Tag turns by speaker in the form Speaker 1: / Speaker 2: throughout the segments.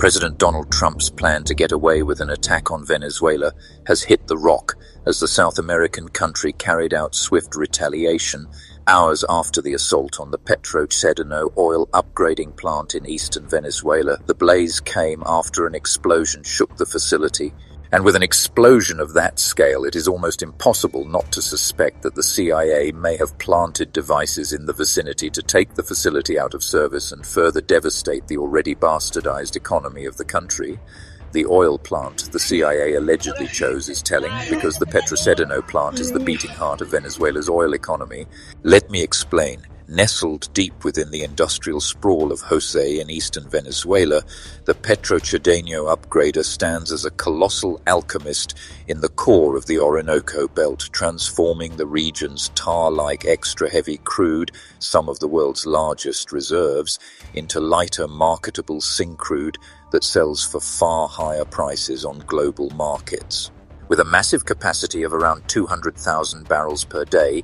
Speaker 1: President Donald Trump's plan to get away with an attack on Venezuela has hit the rock as the South American country carried out swift retaliation hours after the assault on the petrocedeno oil upgrading plant in eastern Venezuela. The blaze came after an explosion shook the facility, and with an explosion of that scale, it is almost impossible not to suspect that the CIA may have planted devices in the vicinity to take the facility out of service and further devastate the already bastardized economy of the country. The oil plant the CIA allegedly chose is telling, because the petrocedeno plant is the beating heart of Venezuela's oil economy. Let me explain. Nestled deep within the industrial sprawl of Jose in eastern Venezuela, the petrocedeno upgrader stands as a colossal alchemist in the core of the Orinoco Belt, transforming the region's tar-like extra-heavy crude, some of the world's largest reserves, into lighter marketable syncrude that sells for far higher prices on global markets. With a massive capacity of around 200,000 barrels per day,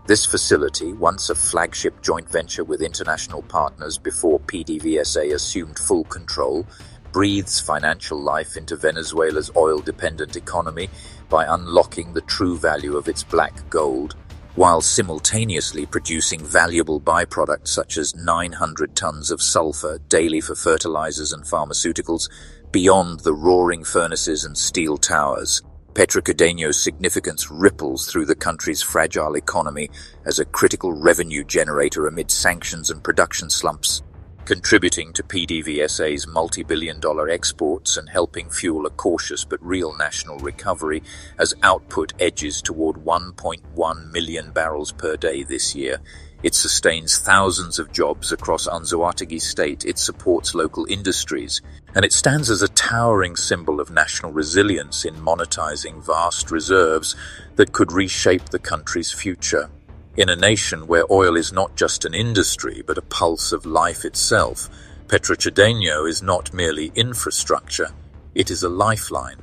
Speaker 1: this facility, once a flagship joint venture with international partners before PDVSA assumed full control, breathes financial life into Venezuela's oil-dependent economy by unlocking the true value of its black gold, while simultaneously producing valuable byproducts such as 900 tons of sulfur daily for fertilizers and pharmaceuticals, beyond the roaring furnaces and steel towers. Petrocedeno's significance ripples through the country's fragile economy as a critical revenue generator amid sanctions and production slumps, contributing to PDVSA's multi-billion-dollar exports and helping fuel a cautious but real national recovery as output edges toward 1.1 million barrels per day this year. It sustains thousands of jobs across Anzoátegui state, it supports local industries, and it stands as a towering symbol of national resilience in monetizing vast reserves that could reshape the country's future. In a nation where oil is not just an industry but a pulse of life itself, petrocedeno is not merely infrastructure, it is a lifeline.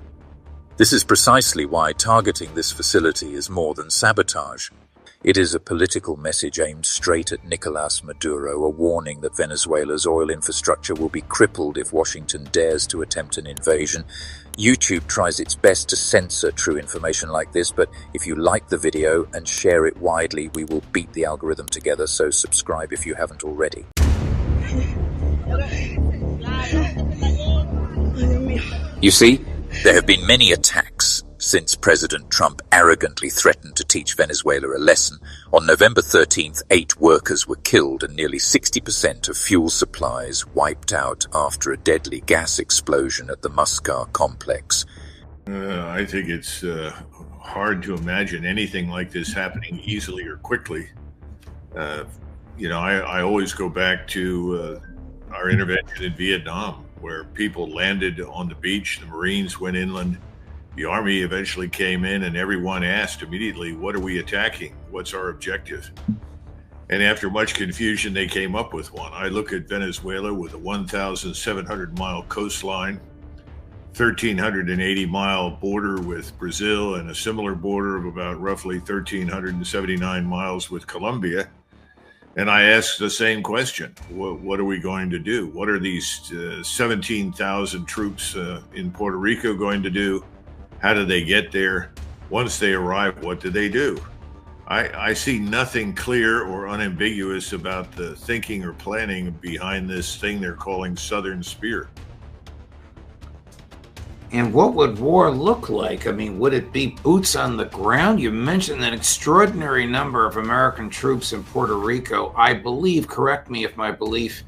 Speaker 1: This is precisely why targeting this facility is more than sabotage. It is a political message aimed straight at Nicolas Maduro, a warning that Venezuela's oil infrastructure will be crippled if Washington dares to attempt an invasion. YouTube tries its best to censor true information like this, but if you like the video and share it widely, we will beat the algorithm together, so subscribe if you haven't already. You see, there have been many attacks since President Trump arrogantly threatened to teach Venezuela a lesson. On November 13th, 8 workers were killed and nearly 60% of fuel supplies wiped out after a deadly gas explosion at the Muscar complex.
Speaker 2: I think it's hard to imagine anything like this happening easily or quickly. I always go back to our intervention in Vietnam, where people landed on the beach, the Marines went inland, the Army eventually came in, and everyone asked immediately, what are we attacking? What's our objective? And after much confusion, they came up with one. I look at Venezuela with a 1,700-mile coastline, 1,380-mile border with Brazil, and a similar border of about roughly 1,379 miles with Colombia. And I asked the same question. What are we going to do? What are these 17,000 troops in Puerto Rico going to do? How do they get there? Once they arrive, what do they do? I see nothing clear or unambiguous about the thinking or planning behind this thing they're calling Southern Spear.
Speaker 3: And what would war look like? I mean, would it be boots on the ground? You mentioned an extraordinary number of American troops in Puerto Rico. I believe, correct me if my belief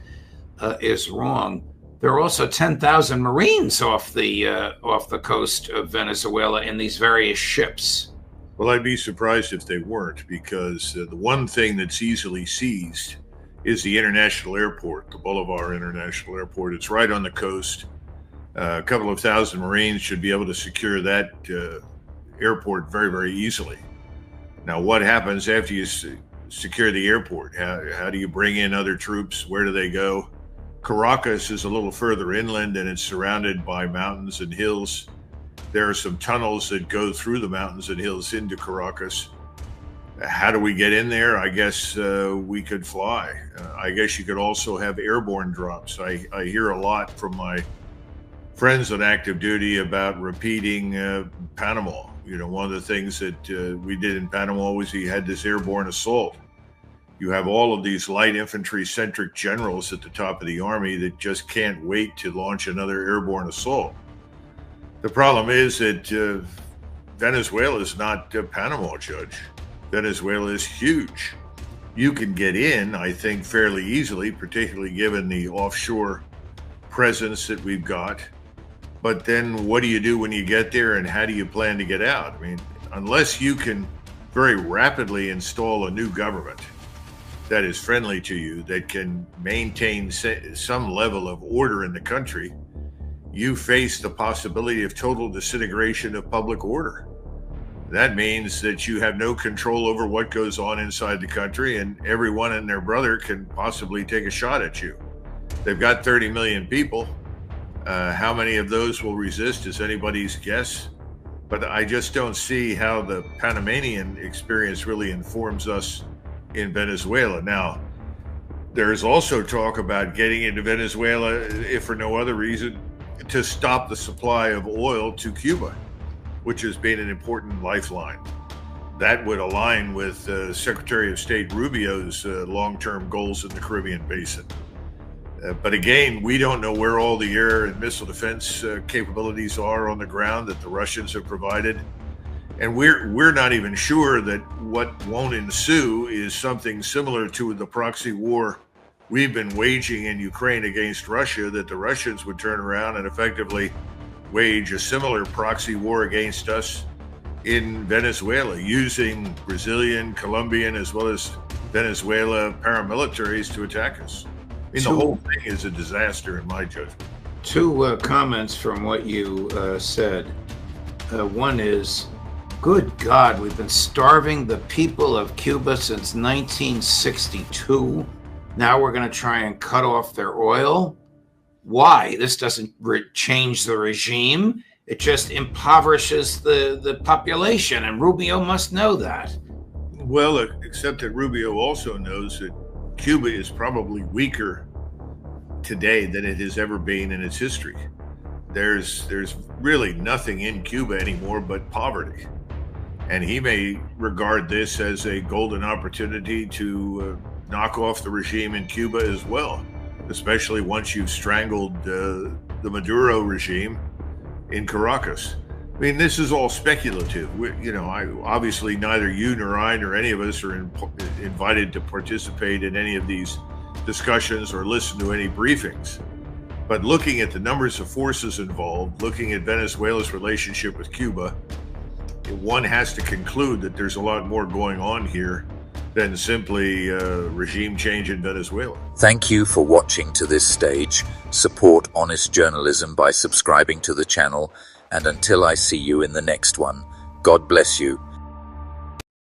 Speaker 3: is wrong, there are also 10,000 Marines off the coast of Venezuela in these various ships.
Speaker 2: Well, I'd be surprised if they weren't, because the one thing that's easily seized is the international airport, the Bolivar International Airport. It's right on the coast. A couple of thousand Marines should be able to secure that airport very, very easily. Now, what happens after you secure the airport? How do you bring in other troops? Where do they go? Caracas is a little further inland, and it's surrounded by mountains and hills. There are some tunnels that go through the mountains and hills into Caracas. How do we get in there? I guess we could fly. I guess you could also have airborne drops. I hear a lot from my friends on active duty about repeating Panama. One of the things that we did in Panama was he had this airborne assault. You have all of these light infantry-centric generals at the top of the army that just can't wait to launch another airborne assault. The problem is that Venezuela is not Panama, Judge. Venezuela is huge. You can get in, I think, fairly easily, particularly given the offshore presence that we've got. But then what do you do when you get there, and how do you plan to get out? I mean, unless you can very rapidly install a new government that is friendly to you, that can maintain some level of order in the country, you face the possibility of total disintegration of public order. That means that you have no control over what goes on inside the country, and everyone and their brother can possibly take a shot at you. They've got 30 million people. How many of those will resist is anybody's guess. But I just don't see how the Panamanian experience really informs us in Venezuela. Now, there's also talk about getting into Venezuela, if for no other reason, to stop the supply of oil to Cuba, which has been an important lifeline. That would align with Secretary of State Rubio's long-term goals in the Caribbean Basin. But again, we don't know where all the air and missile defense capabilities are on the ground that the Russians have provided. And we're not even sure that what won't ensue is something similar to the proxy war we've been waging in Ukraine against Russia, that the Russians would turn around and effectively wage a similar proxy war against us in Venezuela, using Brazilian, Colombian, as well as Venezuela paramilitaries to attack us. I mean, the whole thing is a disaster in my judgment.
Speaker 3: Two comments from what you said. One is, good God, we've been starving the people of Cuba since 1962. Now we're going to try and cut off their oil. Why? This doesn't change the regime. It just impoverishes the population, and Rubio must know that.
Speaker 2: Well, except that Rubio also knows that Cuba is probably weaker today than it has ever been in its history. There's really nothing in Cuba anymore but poverty. And he may regard this as a golden opportunity to knock off the regime in Cuba as well, especially once you've strangled the Maduro regime in Caracas. I mean, this is all speculative. Obviously neither you nor I nor any of us are invited to participate in any of these discussions or listen to any briefings. But looking at the numbers of forces involved, looking at Venezuela's relationship with Cuba, one has to conclude that there's a lot more going on here than simply regime change in Venezuela.
Speaker 1: Thank you for watching to this stage. Support honest journalism by subscribing to the channel. And until I see you in the next one, God bless you.